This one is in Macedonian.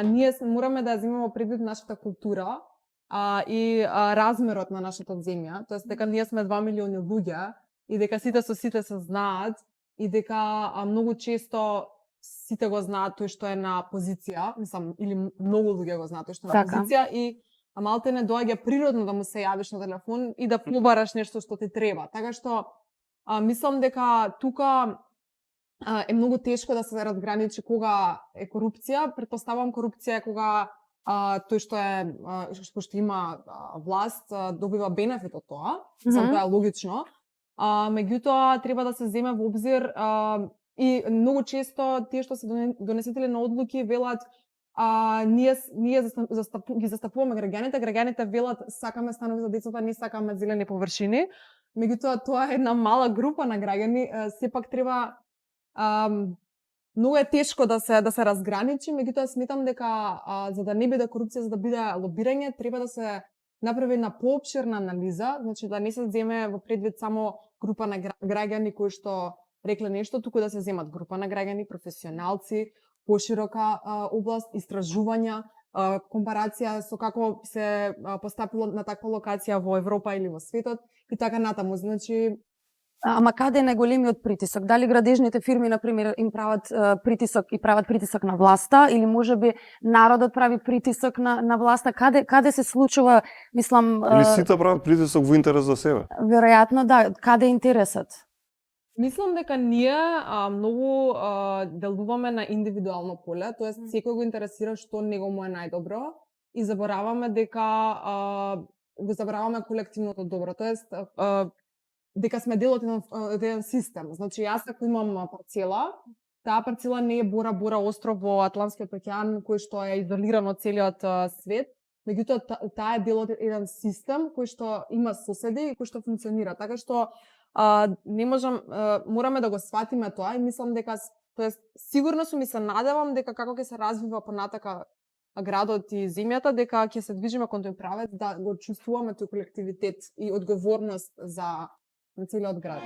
Ние мораме да земеме предвид нашата култура и размерот на нашата земја, тоест дека ние сме 2 милиони луѓе и дека сите со сите се знаат и дека многу често сите го знаат тој што е на позиција, мислам, или многу луѓе го знаат тој што е на позиција и малте не доаѓа природно да му се јавиш на телефон и да побараш нешто што ти треба. Така што мислам дека тука е многу тешко да се разграничи кога е корупција. Претпоставам корупција е кога тој што има власт добива бенефит од тоа. Сам тоа е логично. Меѓутоа треба да се земе во обзир и многу често тие што се донесители на одлуки велат ние ги застапуваме граѓаните велат сакаме станови за децата, не сакаме зелени површини. Меѓутоа тоа е една мала група на граѓани, сепак треба многу е тешко да се разграничи, меѓутоа сметам дека за да не биде корупција, за да биде лобирање, треба да се направи една поопширна анализа, значи да не се земе во предвид само група на граѓани кои што рекле нешто, туку да се земат група на граѓани, професионалци, поширока област, истражувања, компарација со како се постапило на таква локација во Европа или во светот и така натаму. Значи ама каде е најголемиот притисок? Дали градежните фирми, например, им прават притисок на власта или можеби народот прави притисок на власта? Каде се случува, мислам... Или сите прават притисок во интерес за себе? Веројатно да, каде е интересот? Мислам дека ние многу делуваме на индивидуално поле, тоест секој го интересира што него му е најдобро и забораваме дека го забораваме колективното добро, тоест дека сме дел од еден систем. Значи, јас ако имам парцела, таа парцела не е Бора остров во Атлантскиот океан кој што е изолиран од целиот свет, меѓутоа таа е дел од еден систем кој што има соседи и кој што функционира. Така што мораме да го сватиме тоа и мислам дека, тоест сигурно сум и се надевам дека како ќе се развива понатака градот и земјата, дека ќе се движиме кон тој правец, да го чувствуваме тој колективитет и одговорност за целиот град.